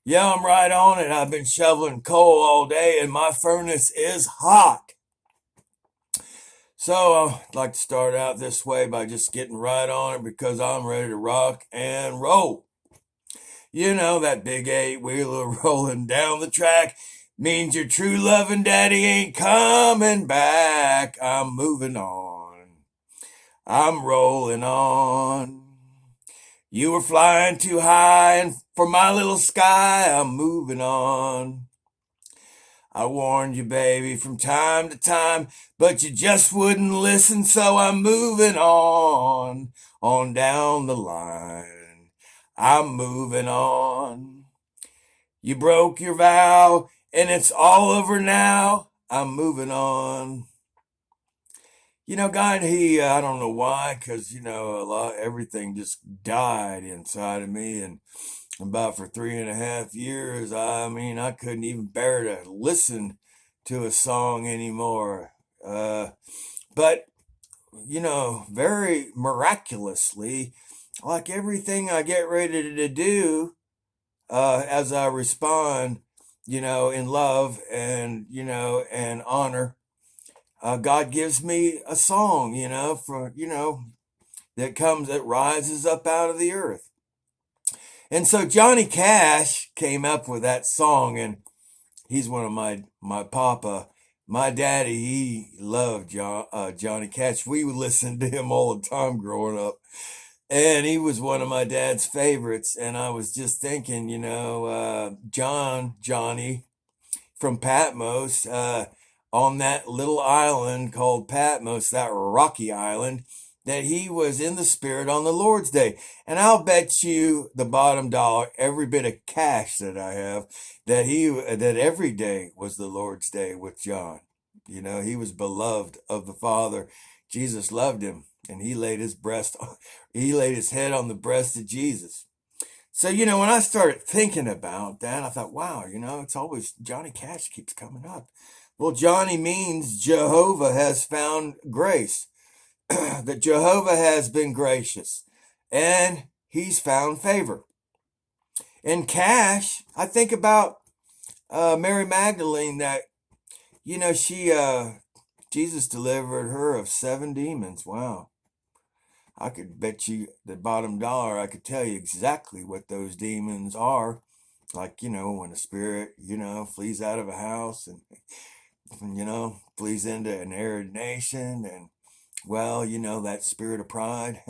Yeah, I'm right on it. I've been shoveling coal all day and my furnace is hot. So I'd like to start out this way by just getting right on it because I'm ready to rock and roll. You know, that big eight-wheeler rolling down the track means your true loving daddy ain't coming back. I'm moving on. I'm rolling on. You were flying too high and for my little sky, I'm moving on. I warned you, baby, from time to time, but you just wouldn't listen, so I'm moving on down the line. I'm moving on. You broke your vow, and it's all over now. I'm moving on. God, I don't know why, because, everything just died inside of me, and about for 3.5 years, I couldn't even bear to listen to a song anymore. But, very miraculously, like everything I get ready to do, as I respond, in love and honor, God gives me a song, that rises up out of the earth. And so Johnny Cash came up with that song, and he's one of my papa. My daddy, he loved Johnny Cash. We would listen to him all the time growing up, and he was one of my dad's favorites. And I was just thinking, Johnny from Patmos, on that little island called Patmos, that rocky island, that he was in the spirit on the Lord's Day. And I'll bet you the bottom dollar, every bit of cash that I have, that every day was the Lord's Day with John. He was beloved of the Father. Jesus loved him, and he laid his head on the breast of Jesus. So, when I started thinking about that, I thought, wow, it's always Johnny Cash keeps coming up. Well, Johnny means Jehovah has found grace, that Jehovah has been gracious, and he's found favor. And Cash, I think about Mary Magdalene, that, Jesus delivered her of 7 demons. Wow. I could bet you the bottom dollar, I could tell you exactly what those demons are. Like, when a spirit, flees out of a house and, flees into an arid nation. And, well, that spirit of pride.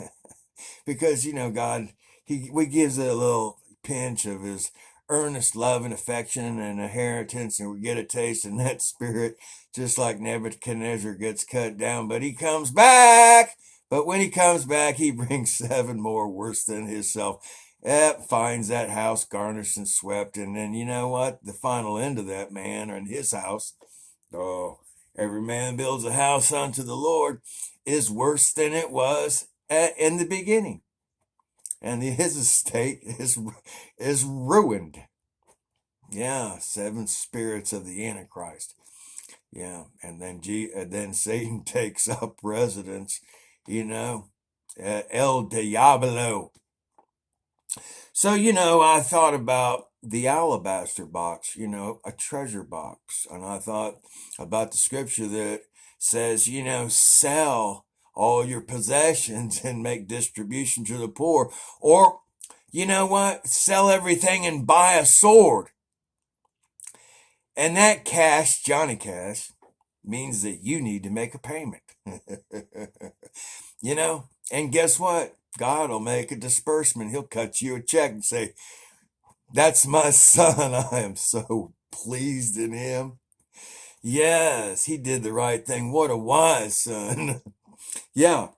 Because, God, we gives it a little pinch of his earnest love and affection and inheritance, and we get a taste in that spirit, just like Nebuchadnezzar gets cut down, but he comes back. But when he comes back, he brings 7 more worse than himself. Finds that house garnished and swept, and then you know what? The final end of that man and his house, oh, every man builds a house unto the Lord, is worse than it was in the beginning, and his estate is ruined. Yeah, 7 spirits of the Antichrist. Yeah, and then Satan takes up residence. El Diablo. So I thought about the alabaster box, a treasure box, and I thought about the scripture that says, sell all your possessions and make distribution to the poor, or what, sell everything and buy a sword. And that cash, Johnny Cash, means that you need to make a payment. And guess what? God will make a disbursement. He'll cut you a check and say, that's my son. I am so pleased in him. Yes, he did the right thing. What a wise son. Yeah.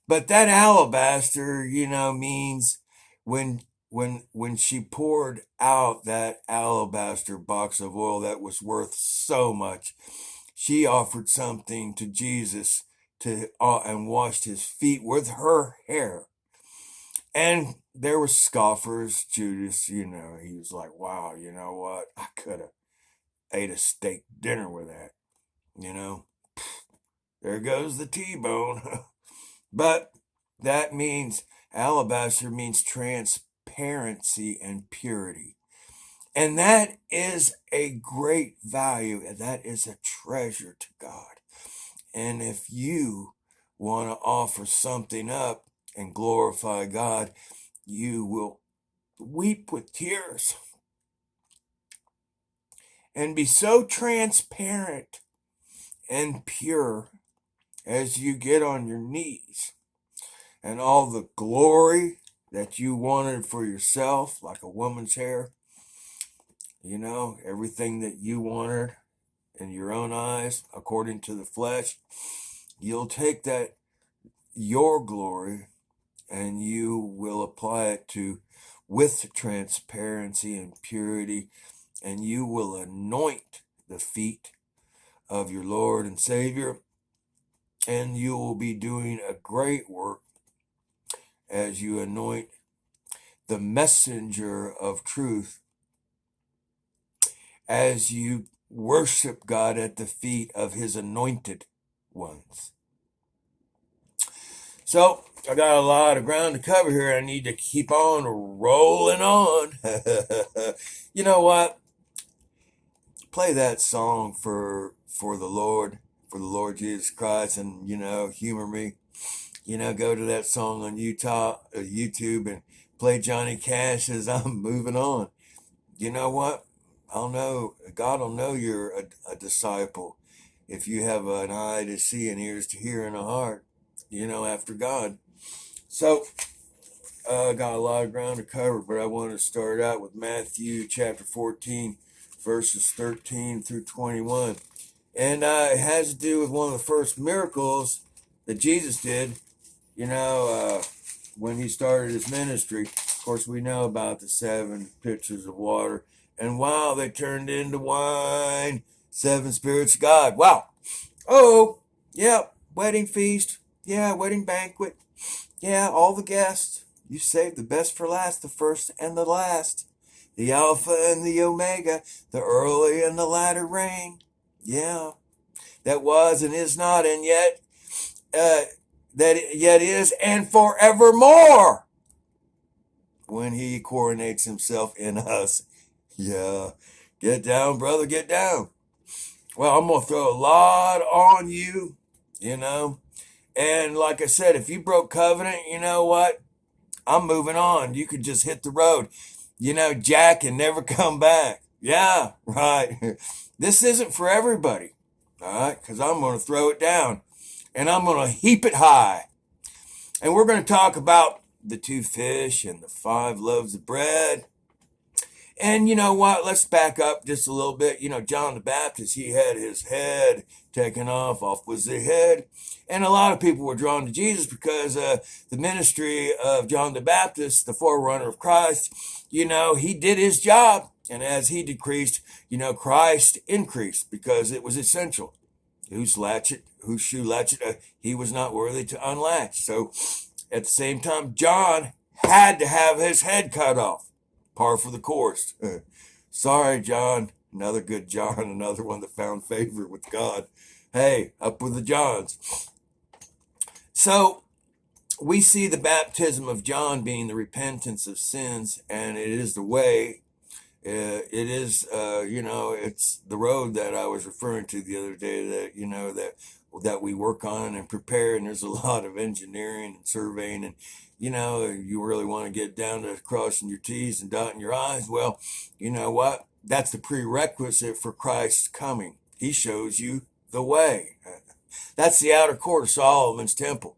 But that alabaster, means when she poured out that alabaster box of oil that was worth so much, she offered something to Jesus and washed his feet with her hair. And there were scoffers. Judas, he was like, wow, you know what? I could have ate a steak dinner with that. You know, there goes the T-bone. But that means alabaster means transparency and purity. And that is a great value, and that is a treasure to God. And if you want to offer something up and glorify God, you will weep with tears and be so transparent and pure as you get on your knees, and all the glory that you wanted for yourself, like a woman's hair, everything that you wanted in your own eyes, according to the flesh, you'll take that, your glory, and you will apply it to with transparency and purity, and you will anoint the feet of your Lord and Savior, and you will be doing a great work as you anoint the messenger of truth, as you worship God at the feet of his anointed ones. So I got a lot of ground to cover here. I need to keep on rolling on. You know what? Play that song for the Lord Jesus Christ, and humor me. Go to that song on YouTube and play Johnny Cash as I'm moving on. You know what? I'll know, God will know you're a disciple if you have an eye to see and ears to hear and a heart, after God. So, I got a lot of ground to cover, but I want to start out with Matthew chapter 14, verses 13 through 21. And it has to do with one of the first miracles that Jesus did, when he started his ministry. Of course, we know about the 7 pitchers of water. And wow, they turned into wine. 7 spirits of God. Wow. Oh, yeah, wedding feast. Yeah, wedding banquet. Yeah, all the guests. You saved the best for last, the first and the last. The Alpha and the Omega, the early and the latter rain. Yeah, that was and is not and yet, that yet is and forevermore, when he coronates himself in us. Yeah, get down, brother, get down. Well, I'm going to throw a lot on you, And like I said, if you broke covenant, you know what? I'm moving on. You could just hit the road, jack and never come back. Yeah, right. This isn't for everybody, all right? Because I'm going to throw it down and I'm going to heap it high. And we're going to talk about the 2 fish and the 5 loaves of bread. And you know what? Let's back up just a little bit. John the Baptist, he had his head taken off was the head. And a lot of people were drawn to Jesus because the ministry of John the Baptist, the forerunner of Christ, he did his job. And as he decreased, Christ increased because it was essential. Whose shoe latchet, he was not worthy to unlatch. So at the same time, John had to have his head cut off. Par for the course. Sorry, John. Another good John, another one that found favor with God. Hey, up with the Johns. So we see the baptism of John being the repentance of sins, and it is the way. It is, it's the road that I was referring to the other day that, that we work on and prepare. And there's a lot of engineering and surveying, and, you really want to get down to crossing your T's and dotting your I's. Well, you know what? That's the prerequisite for Christ's coming. He shows you the way. That's the outer court of Solomon's temple.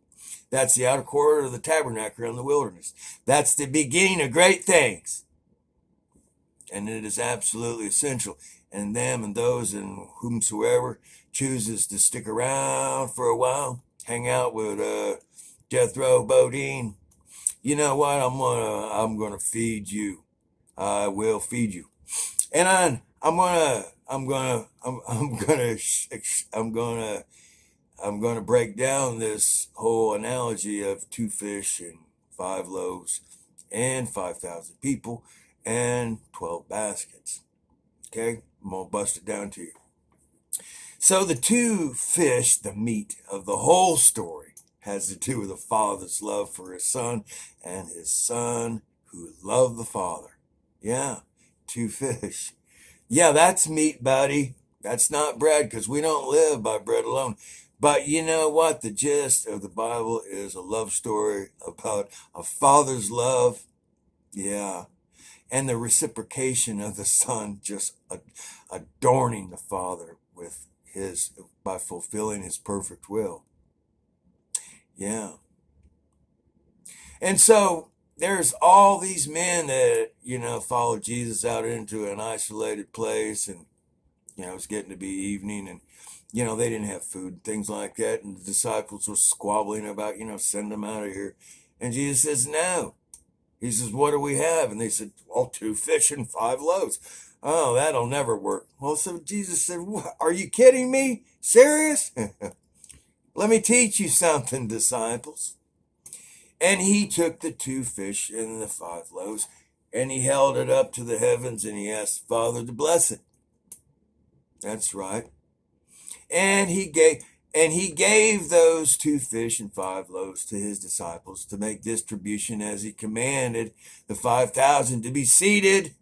That's the outer court of the tabernacle in the wilderness. That's the beginning of great things. And it is absolutely essential. And them and those and whomsoever chooses to stick around for a while, hang out with Death Row Bodine, you know what? I'm gonna feed you. I will feed you. And I'm gonna break down this whole analogy of 2 fish and 5 loaves and 5,000 people and 12 baskets. Okay, I'm gonna bust it down to you. So the 2 fish, the meat of the whole story, has to do with the Father's love for his Son and his Son who loved the Father. Yeah, 2 fish. Yeah, that's meat, buddy. That's not bread, because we don't live by bread alone. But you know what? The gist of the Bible is a love story about a father's love. Yeah. And the reciprocation of the son just adorning the father with his, by fulfilling his perfect will. Yeah. And so there's all these men that, followed Jesus out into an isolated place, and, it's getting to be evening, and, they didn't have food, things like that. And the disciples were squabbling about, send them out of here. And Jesus says, no. He says, what do we have? And they said, well, 2 fish and 5 loaves. Oh, that'll never work. Well, so Jesus said, what? Are you kidding me? Serious? Let me teach you something, disciples. And he took the 2 fish and the 5 loaves, and he held it up to the heavens, and he asked the Father to bless it. That's right. And he gave those 2 fish and 5 loaves to his disciples to make distribution, as he commanded the 5,000 to be seated.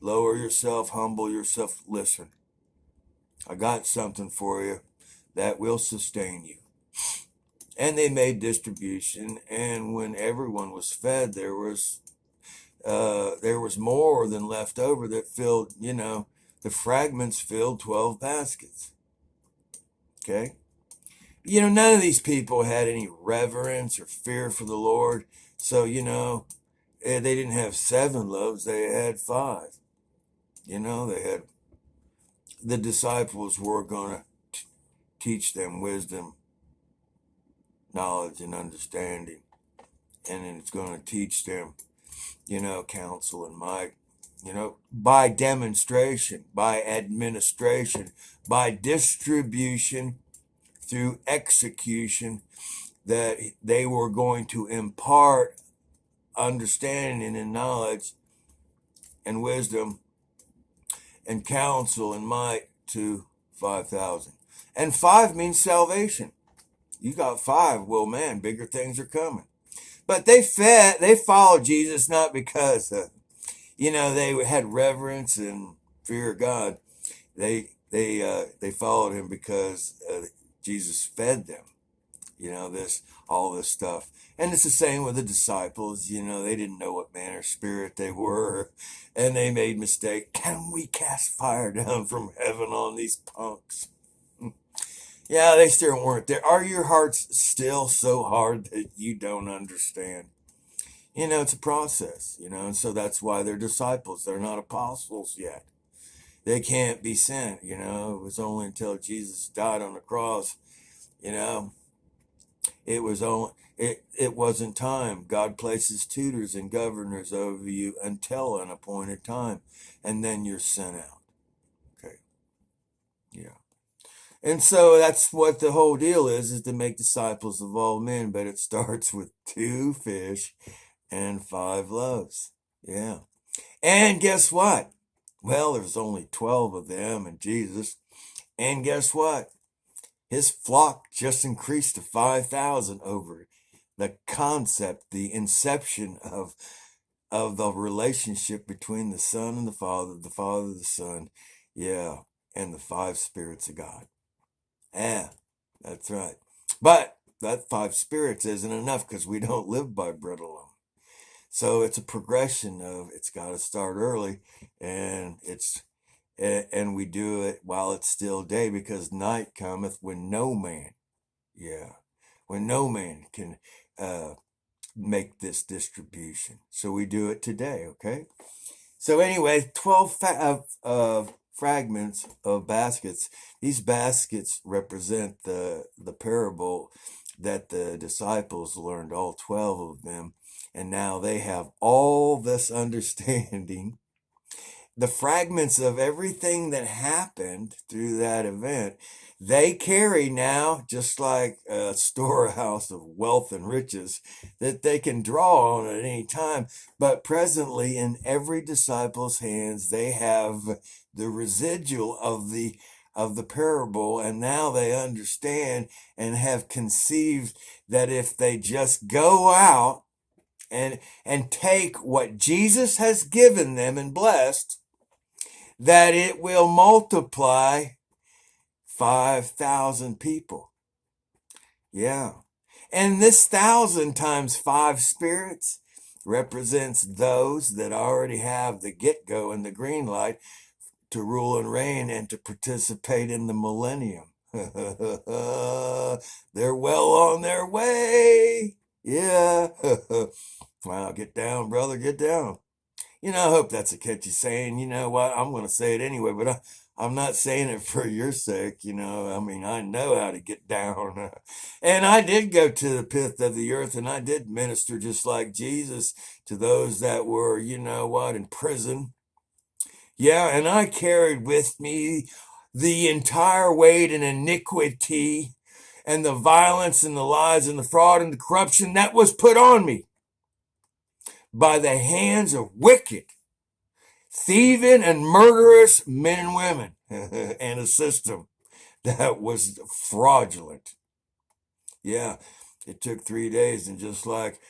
Lower yourself, humble yourself. Listen, I got something for you that will sustain you. And they made distribution, and when everyone was fed, there was more than left over that filled, the fragments filled 12 baskets. Okay? None of these people had any reverence or fear for the Lord. So, they didn't have 7 loaves, they had 5. They had, the disciples were going to teach them wisdom, knowledge, and understanding. And then it's going to teach them, counsel and might, by demonstration, by administration, by distribution, through execution, that they were going to impart understanding and knowledge and wisdom and counsel and might to 5,000. And 5 means salvation. You got 5, well, man, bigger things are coming. But they followed Jesus not because, they had reverence and fear of God. They followed him because Jesus fed them, all this stuff. And it's the same with the disciples. They didn't know what manner of spirit they were, and they made mistake. Can we cast fire down from heaven on these punks? Yeah, they still weren't there. Are your hearts still so hard that you don't understand? It's a process, and so that's why they're disciples. They're not apostles yet. They can't be sent, it was only until Jesus died on the cross, it wasn't time. God places tutors and governors over you until an appointed time, and then you're sent out. Okay. Yeah. And so that's what the whole deal is to make disciples of all men, but it starts with 2 fish and 5 loaves. Yeah. And guess what? Well, there's only 12 of them and Jesus. And guess what? His flock just increased to 5,000 over the concept, the inception of the relationship between the Son and the Father, the Son, yeah, and the 5 spirits of God. Yeah, that's right. But that 5 spirits isn't enough, because we don't live by bread alone. So it's a progression of, it's got to start early, and we do it while it's still day, because night cometh when no man, when no man can make this distribution. So we do it today, okay? So anyway, 12 fragments of baskets. These baskets represent the parable that the disciples learned, all 12 of them, and now they have all this understanding. The fragments of everything that happened through that event, they carry now, just like a storehouse of wealth and riches that they can draw on at any time. But presently, in every disciple's hands, they have the residual of the parable, and now they understand and have conceived that if they just go out and take what Jesus has given them and blessed, that it will multiply 5,000 people. Yeah. And this 1,000 times 5 spirits represents those that already have the get-go and the green light to rule and reign and to participate in the millennium. They're well on their way. Yeah. Wow, get down, brother, get down. I hope that's a catchy saying. You know what? I'm going to say it anyway, but I'm not saying it for your sake. I mean, I know how to get down. And I did go to the pith of the earth, and I did minister just like Jesus to those that were, in prison. Yeah, and I carried with me the entire weight and iniquity and the violence and the lies and the fraud and the corruption that was put on me by the hands of wicked, thieving, and murderous men and women, and a system that was fraudulent. Yeah, it took 3 days, and just like,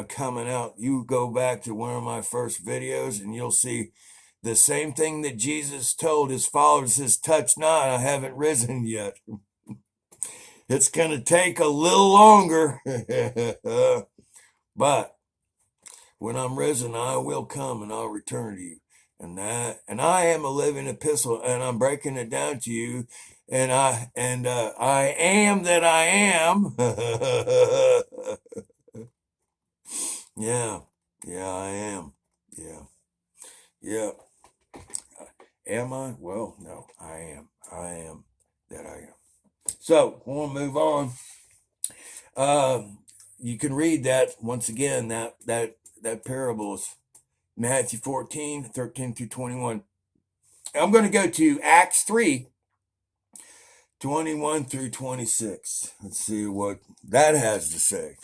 coming out, you go back to one of my first videos and you'll see the same thing that Jesus told his followers, says, touch not, I haven't risen yet. It's going to take a little longer, but when I'm risen, I will come and I'll return to you. And I am a living epistle, and I'm breaking it down to you. And I am that I am. Yeah, I am. Yeah. Am I? Well, no, I am. I am that I am. So I want to move on. You can read that once again. That parable is Matthew 14, 13 through 21. I'm going to go to Acts 3, 21 through 26. Let's see what that has to say.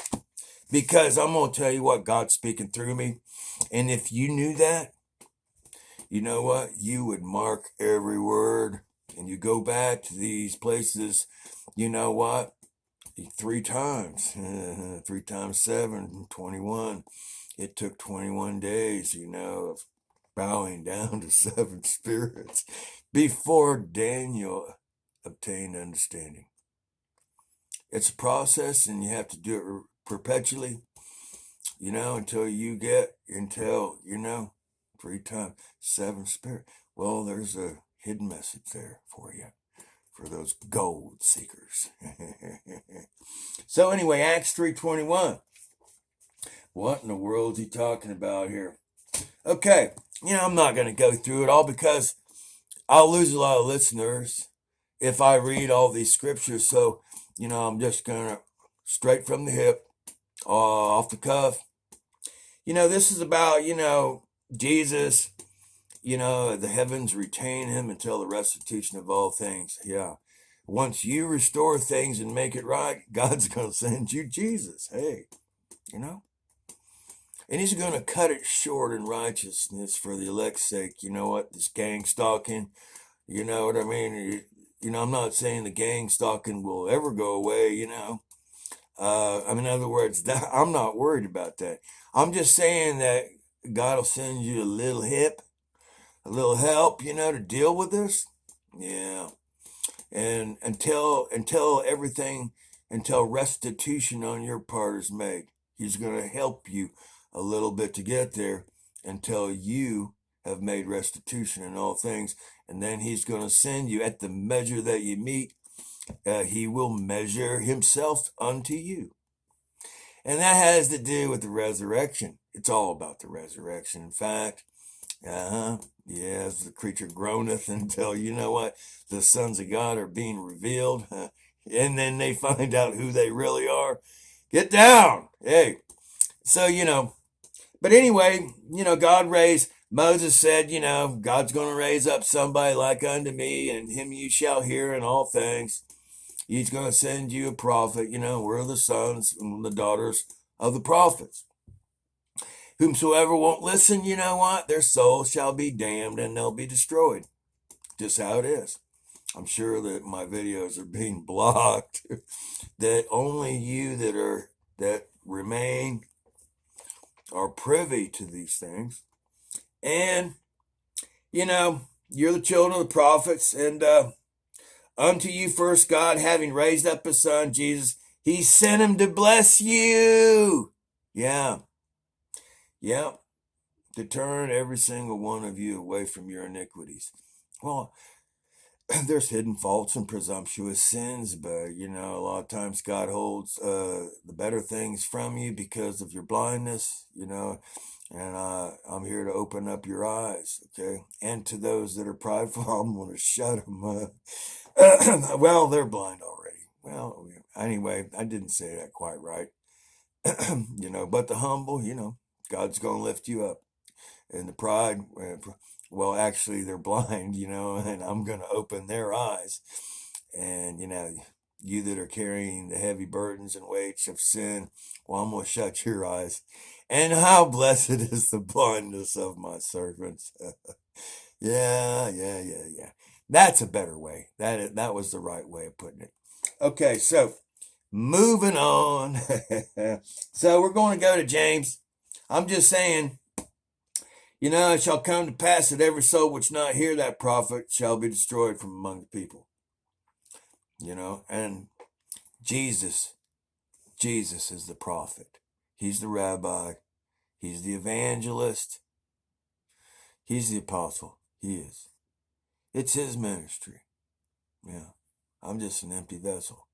Because I'm going to tell you what, God's speaking through me. And if you knew that, you know what? You would mark every word. And you go back to these places, you know what? 3 times. 3 times 7, 21. It took 21 days, of bowing down to 7 spirits before Daniel obtained understanding. It's a process, and you have to do it perpetually, until 3 times 7 spirits. Well, there's a hidden message there for you, for those gold seekers. So anyway, Acts 3:21. What in the world is he talking about here? Okay, I'm not going to go through it all because I'll lose a lot of listeners if I read all these scriptures. So, I'm just going to straight from the hip, off the cuff. This is about, Jesus, the heavens retain him until the restitution of all things. Yeah. Once you restore things and make it right, God's going to send you Jesus. Hey, And he's going to cut it short in righteousness for the elect's sake. You know what? This gang stalking, you know what I mean? I'm not saying the gang stalking will ever go away, in other words, I'm not worried about that. I'm just saying that God will send you a little help, to deal with this. Yeah. And until restitution on your part is made, he's going to help you a little bit to get there until you have made restitution in all things. And then he's going to send you at the measure that you meet. He will measure himself unto you. And that has to do with the resurrection. It's all about the resurrection. In fact, yes, the creature groaneth until, the sons of God are being revealed. And then they find out who they really are. Get down. Hey. So, but anyway, God raised, Moses said, God's going to raise up somebody like unto me, and him you shall hear in all things. He's going to send you a prophet. We're the sons and the daughters of the prophets. Whomsoever won't listen, their soul shall be damned and they'll be destroyed. Just how it is. I'm sure that my videos are being blocked. That only you that remain are privy to these things. And, you're the children of the prophets. And unto you first God, having raised up his son, Jesus, he sent him to bless you. Yeah. To turn every single one of you away from your iniquities. Well, there's hidden faults and presumptuous sins, but a lot of times God holds the better things from you because of your blindness, and I'm here to open up your eyes, okay? And to those that are prideful, I'm going to shut them up. Well, they're blind already. Well, anyway, I didn't say that quite right. But the humble, God's going to lift you up. And the pride, well, actually, they're blind, and I'm going to open their eyes. And, you that are carrying the heavy burdens and weights of sin, well, I'm going to shut your eyes. And how blessed is the blindness of my servants. Yeah. That's a better way. That was the right way of putting it. Okay, so moving on. So we're going to go to James. I'm just saying, it shall come to pass that every soul which not hear that prophet shall be destroyed from among the people. And Jesus is the prophet. He's the rabbi. He's the evangelist. He's the apostle. He is. It's his ministry. Yeah. I'm just an empty vessel.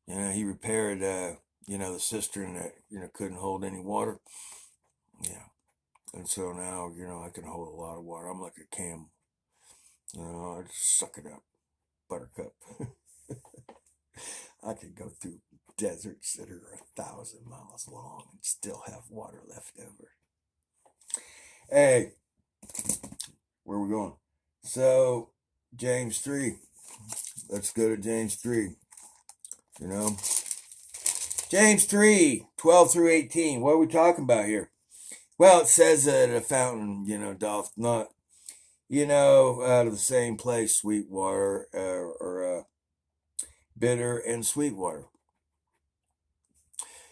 He repaired, the cistern that, couldn't hold any water. Yeah. And so now, I can hold a lot of water. I'm like a camel. I just suck it up. Buttercup. I could go through deserts that are 1,000 miles long and still have water left over. Hey, where are we going? So, James 3. Let's go to James 3. James 3, 12 through 18. What are we talking about here? Well, it says that a fountain, doth not, out of the same place, sweet water or bitter and sweet water.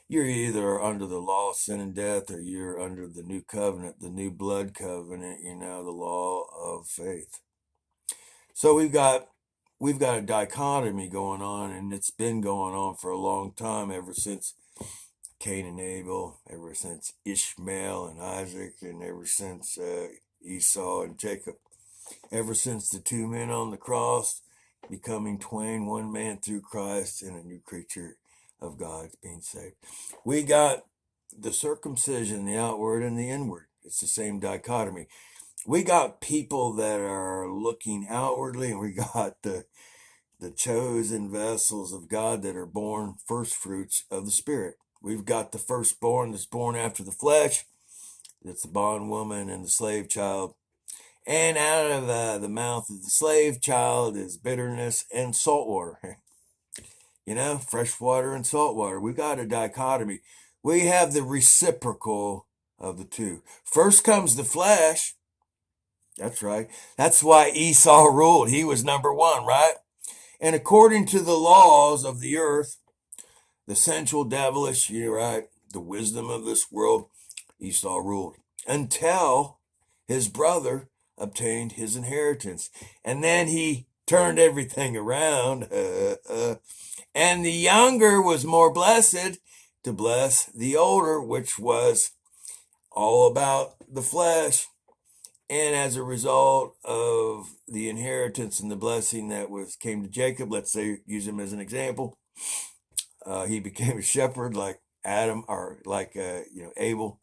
You're either under the law of sin and death, or you're under the new covenant, the new blood covenant, the law of faith. So we've got a dichotomy going on, and it's been going on for a long time, ever since Cain and Abel, ever since Ishmael and Isaac, and ever since Esau and Jacob, ever since the two men on the cross becoming twain, one man through Christ, and a new creature of God being saved. We got the circumcision, the outward and the inward. It's the same dichotomy. We got people that are looking outwardly, and we got the chosen vessels of God that are born first fruits of the Spirit. We've got the firstborn that's born after the flesh. That's the bondwoman and the slave child. And out of the mouth of the slave child is bitterness and salt water. Fresh water and salt water. We've got a dichotomy. We have the reciprocal of the two. First comes the flesh. That's right. That's why Esau ruled. He was number one, right? And according to the laws of the earth, the sensual, devilish, you're right, the wisdom of this world, Esau ruled until his brother obtained his inheritance. And then he turned everything around. And the younger was more blessed to bless the older, which was all about the flesh. And as a result of the inheritance and the blessing that came to Jacob, let's say, use him as an example, he became a shepherd like Adam, or like Abel,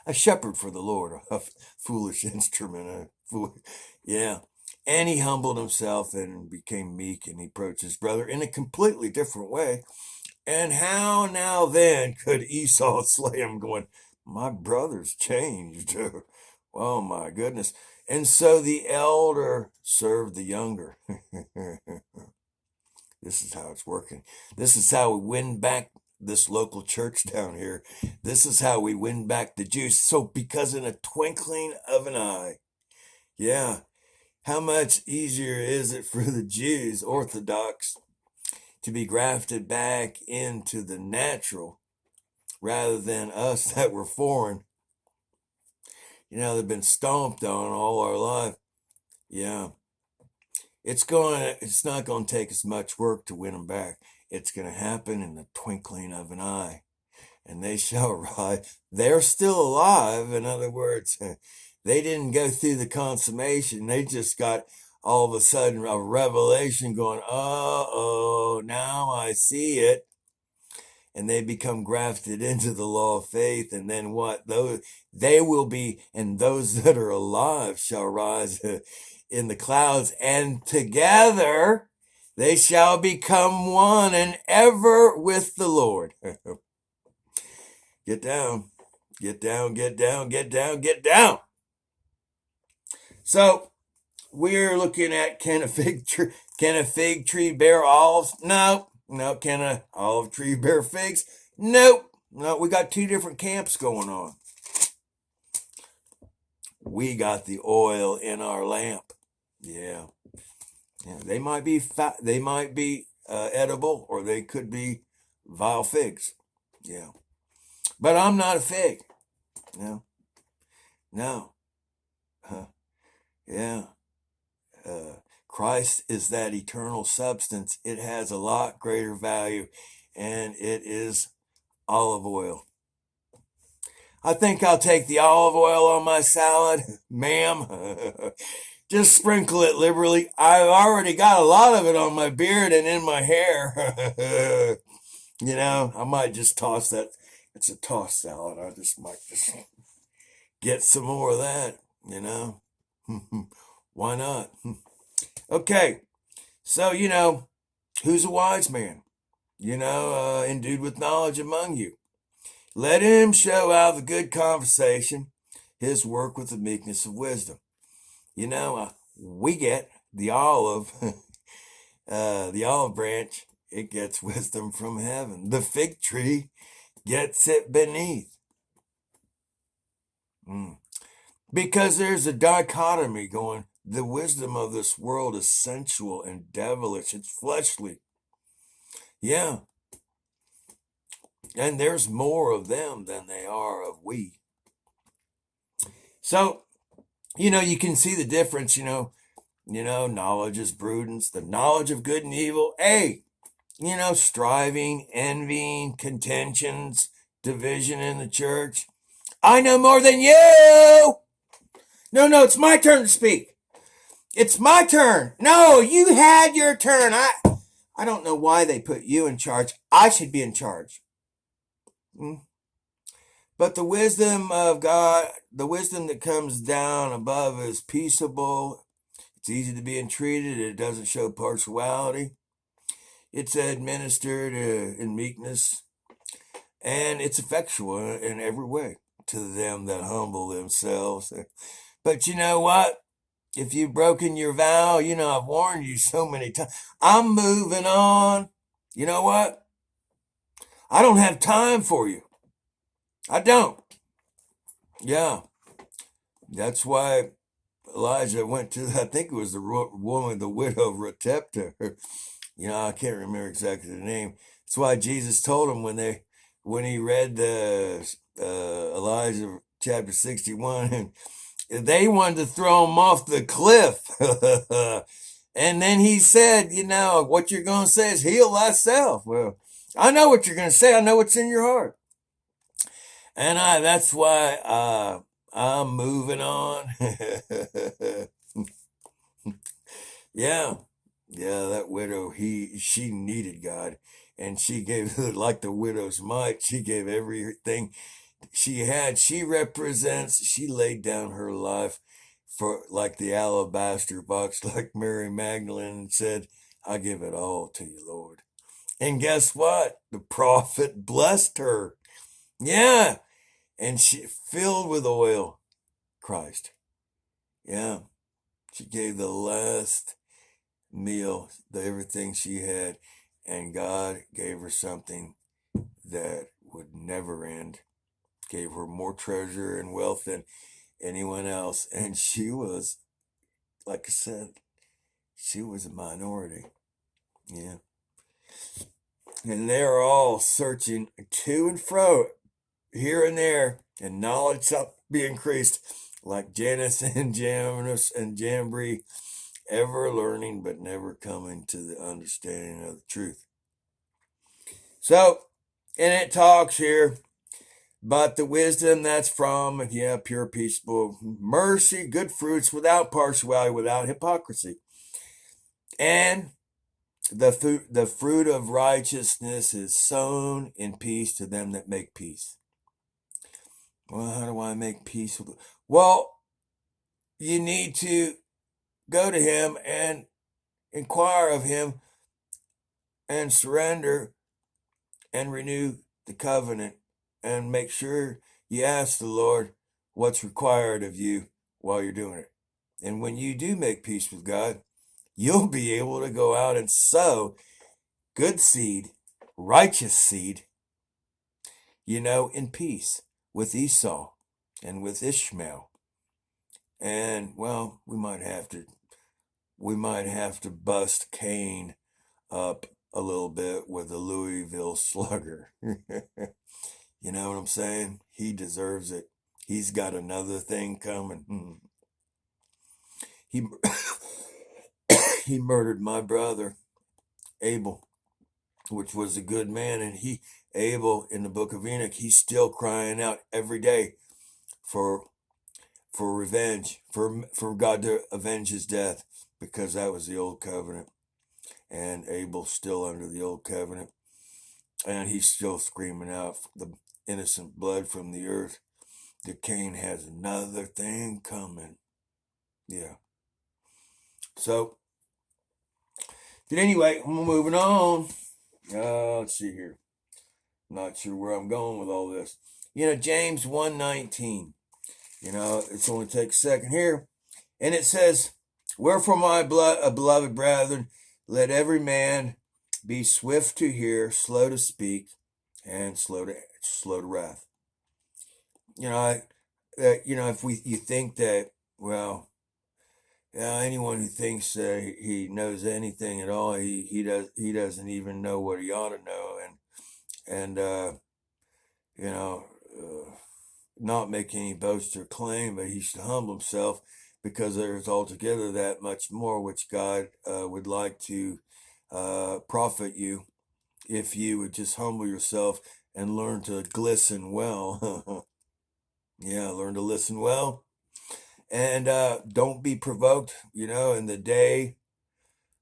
a shepherd for the Lord, a foolish instrument. Yeah. And he humbled himself and became meek, and he approached his brother in a completely different way. And how now then could Esau slay him, going, my brother's changed. Oh my goodness. And so the elder served the younger. This is how it's working. This is how we win back this local church down here. This is how we win back the Jews. So because in a twinkling of an eye, yeah, how much easier is it for the Jews, Orthodox, to be grafted back into the natural rather than us that were foreign. They've been stomped on all our life. Yeah. It's not going to take as much work to win them back. It's going to happen in the twinkling of an eye, and they shall rise. They're still alive. In other words, they didn't go through the consummation. They just got all of a sudden a revelation going, uh-oh, now I see it. And they become grafted into the law of faith. And then what? They will be, and those that are alive shall rise in the clouds, and together they shall become one and ever with the Lord. Get down, get down, get down, get down, get down. So we're looking at, can a fig tree bear olives? No. Can a olive tree bear figs? Nope. No, we got two different camps going on. We got the oil in our lamp. Yeah. They might be edible, or they could be vile figs. Yeah. But I'm not a fig. No. Yeah. Christ is that eternal substance. It has a lot greater value, and it is olive oil. I think I'll take the olive oil on my salad, ma'am. Just sprinkle it liberally. I've already got a lot of it on my beard and in my hair. I might just toss that. It's a toss salad. I might get some more of that, Why not? Okay, so, who's a wise man? Endued with knowledge among you. Let him show out the good conversation, his work with the meekness of wisdom. We get the olive, the olive branch, it gets wisdom from heaven. The fig tree gets it beneath. Because there's a dichotomy going. The wisdom of this world is sensual and devilish. It's fleshly. Yeah. And there's more of them than they are of we. So, you can see the difference, knowledge is prudence, the knowledge of good and evil. Hey, striving, envying, contentions, division in the church. I know more than you. No, it's my turn to speak. It's my turn. No, you had your turn. I don't know why they put you in charge. I should be in charge. But the wisdom of God, the wisdom that comes down above, is peaceable. It's easy to be entreated. It doesn't show partiality. It's administered in meekness. And it's effectual in every way to them that humble themselves. But you know what? If you've broken your vow, I've warned you so many times. I'm moving on. You know what? I don't have time for you. I don't. Yeah. That's why Elijah went to, I think it was the woman, the widow of Retepta. I can't remember exactly the name. That's why Jesus told him when he read the Elijah chapter 61, and they wanted to throw him off the cliff. And then he said, what you're going to say is heal thyself. Well, I know what you're going to say. I know what's in your heart. And that's why I'm moving on. Yeah, that widow, she needed God. And she gave, like the widow's mite, she gave everything she had. She laid down her life for, like the alabaster box, like Mary Magdalene, and said, I give it all to you, Lord. And guess what? The prophet blessed her. Yeah. And she filled with oil, Christ. Yeah. She gave the last meal, everything she had, and God gave her something that would never end. Gave her more treasure and wealth than anyone else. And she was, like I said, she was a minority. Yeah. And they're all searching to and fro. here and there, and knowledge shall be increased, like Janus and Janus and Jambri, ever learning but never coming to the understanding of the truth. So, and it talks here about the wisdom that's from, pure, peaceable, mercy, good fruits, without partiality, without hypocrisy. And the fruit of righteousness is sown in peace to them that make peace. Well, how do I make peace? Well, you need to go to him and inquire of him and surrender and renew the covenant and make sure you ask the Lord what's required of you while you're doing it. And when you do make peace with God, you'll be able to go out and sow good seed, righteous seed, in peace with Esau and with Ishmael. And well, we might have to bust Cain up a little bit with a Louisville Slugger. You know what I'm saying? He deserves it. He's got another thing coming. He he murdered my brother Abel, which was a good man, and Abel in the book of Enoch, he's still crying out every day for revenge, for God to avenge his death, because that was the old covenant, and Abel's still under the old covenant, and he's still screaming out the innocent blood from the earth. That Cain has another thing coming. Yeah. So, but anyway, moving on. Let's see here. Not sure where I'm going with all this. James 1:19. It's only take a second here. And it says, wherefore, my beloved brethren, let every man be swift to hear, slow to speak, and slow to wrath. If you think that, well, anyone who thinks he knows anything at all, he doesn't even know what he ought to know, and not make any boast or claim, but he should humble himself, because there is altogether that much more which God would like to profit you, if you would just humble yourself and learn to glisten well. Yeah, learn to listen well, and don't be provoked. In the day,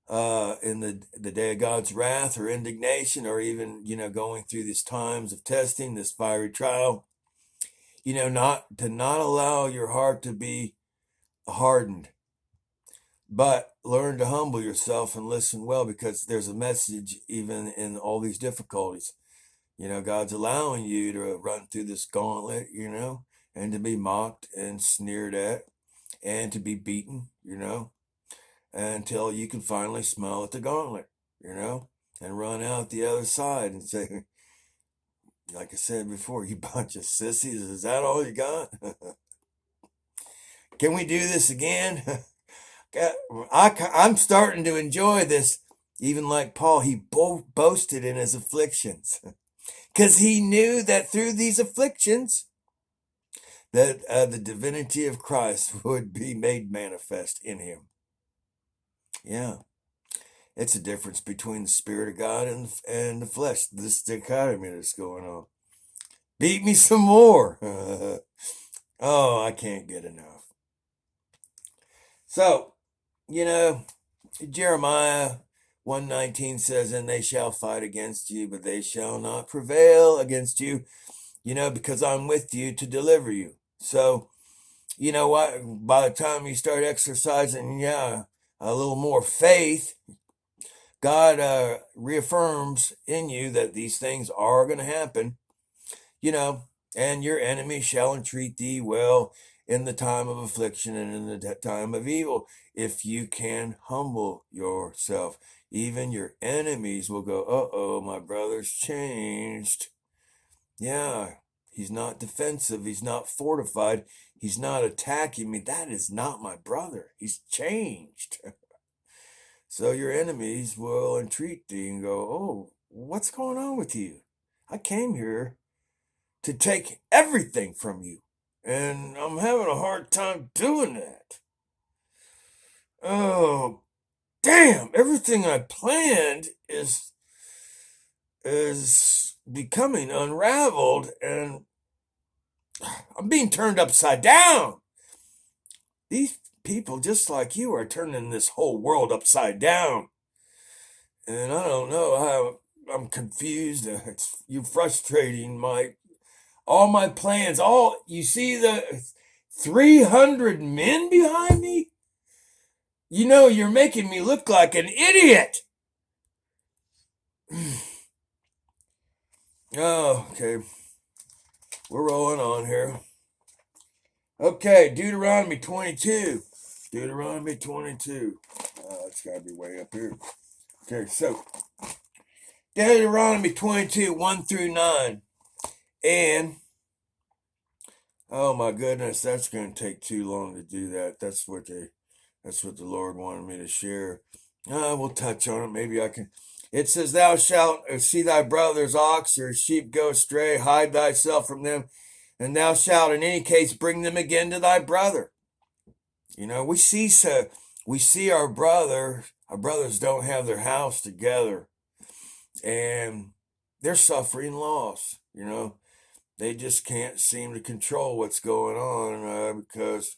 the day of God's wrath or indignation, or even going through these times of testing, this fiery trial. Not allow your heart to be hardened, but learn to humble yourself and listen well, because there's a message even in all these difficulties. God's allowing you to run through this gauntlet, and to be mocked and sneered at and to be beaten, until you can finally smile at the gauntlet, and run out the other side and say, like I said before, you bunch of sissies, is that all you got? Can we do this again? I'm starting to enjoy this. Even like Paul, he boasted in his afflictions, because he knew that through these afflictions, that the divinity of Christ would be made manifest in him. Yeah, it's a difference between the Spirit of God and the flesh. This dichotomy that's going on. Beat me some more. Oh, I can't get enough. So, Jeremiah 1:19 says, and they shall fight against you, but they shall not prevail against you, because I'm with you to deliver you. So, you know what? By the time you start exercising, a little more faith, God reaffirms in you that these things are going to happen, and your enemy shall entreat thee well in the time of affliction and in the time of evil. If you can humble yourself, even your enemies will go, uh-oh, my brother's changed. Yeah, he's not defensive. He's not fortified. He's not attacking me. That is not my brother. He's changed. So your enemies will entreat thee and go, oh, what's going on with you? I came here to take everything from you. And I'm having a hard time doing that. Oh, damn, everything I planned is becoming unraveled, and I'm being turned upside down. These people, just like you, are turning this whole world upside down. And I don't know how. I'm confused. You're frustrating all my plans. You see the 300 men behind me? You're making me look like an idiot. Oh, okay. We're rolling on here. Okay, Deuteronomy 22. Deuteronomy 22. It's got to be way up here. Okay, so Deuteronomy 22, 1 through 9. And, oh my goodness, that's going to take too long to do that. That's what the Lord wanted me to share. We'll touch on it. Maybe I can. It says, thou shalt see thy brother's ox or sheep go astray, hide thyself from them, and thou shalt in any case bring them again to thy brother. We see our brothers don't have their house together, and they're suffering loss. They just can't seem to control what's going on because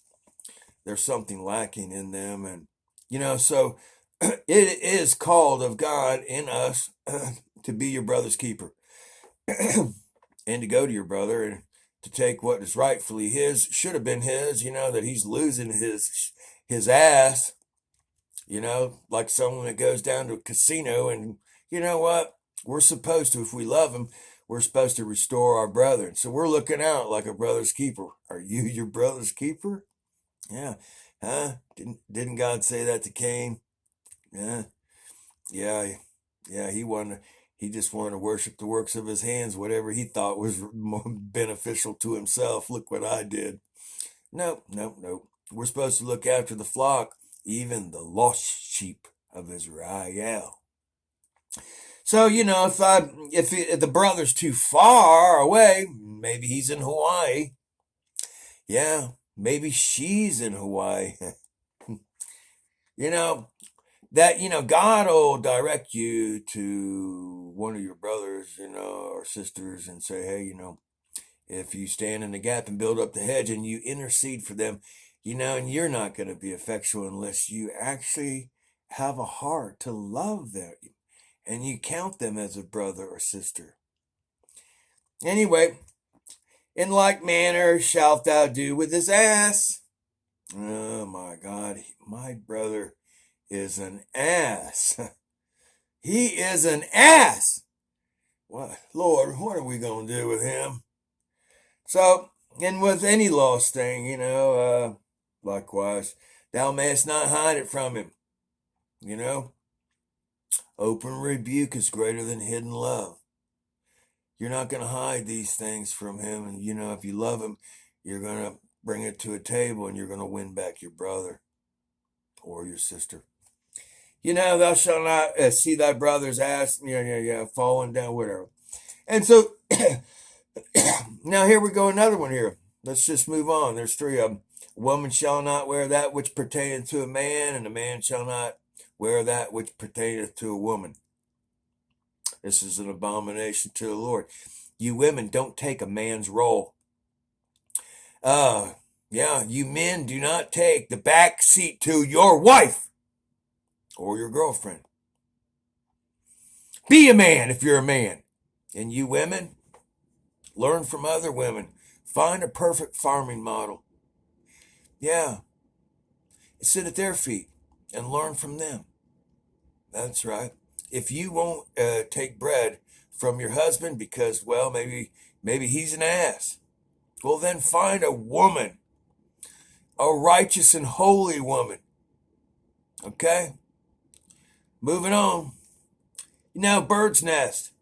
there's something lacking in them. And, so it is called of God in us to be your brother's keeper and to go to your brother and to take what is rightfully his, should have been his, that he's losing his ass, like someone that goes down to a casino. And you know what? We're supposed to, if we love him, we're supposed to restore our brother. So we're looking out like a brother's keeper. Are you your brother's keeper? Yeah. Huh? Didn't God say that to Cain? Yeah. Yeah. Yeah. He just wanted to worship the works of his hands, whatever he thought was more beneficial to himself. Look what I did. No. We're supposed to look after the flock, even the lost sheep of Israel. So, if the brother's too far away, maybe he's in Hawaii. Yeah, maybe she's in Hawaii. God will direct you to one of your brothers, or sisters and say, hey, if you stand in the gap and build up the hedge and you intercede for them, and you're not going to be effectual unless you actually have a heart to love them and you count them as a brother or sister. Anyway, in like manner shalt thou do with this ass. Oh my God, my brother is an ass. He is an ass. What, Lord, what are we going to do with him? So, and with any lost thing, likewise, thou mayest not hide it from him. Open rebuke is greater than hidden love. You're not going to hide these things from him. And, if you love him, you're going to bring it to a table and you're going to win back your brother or your sister. Thou shalt not see thy brother's ass, falling down, whatever. And so, now here we go, another one here. Let's just move on. There's three of them. A woman shall not wear that which pertaineth to a man, and a man shall not wear that which pertaineth to a woman. This is an abomination to the Lord. You women don't take a man's role. You men do not take the back seat to your wife or your girlfriend. Be a man if you're a man. And you women, learn from other women. Find a perfect farming model. Yeah. Sit at their feet and learn from them. That's right. If you won't take bread from your husband because, well, maybe he's an ass, well, then find a woman, a righteous and holy woman. Okay? Moving on. Now, bird's nest.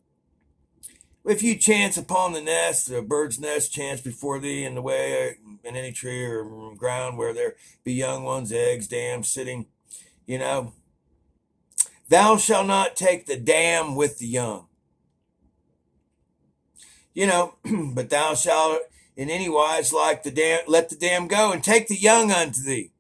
If you chance upon the nest, the bird's nest chance before thee in the way, in any tree or ground where there be young ones, eggs, dams sitting, thou shalt not take the dam with the young. But thou shalt in any wise like the dam, let the dam go and take the young unto thee.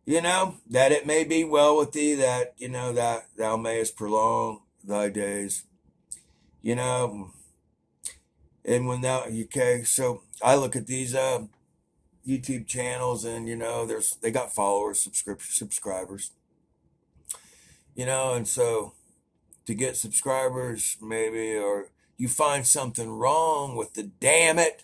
That it may be well with thee, that, that thou mayest prolong thy days. And when okay, so I look at these YouTube channels, and they got followers, subscribers, and so to get subscribers, maybe, or you find something wrong with the damn it,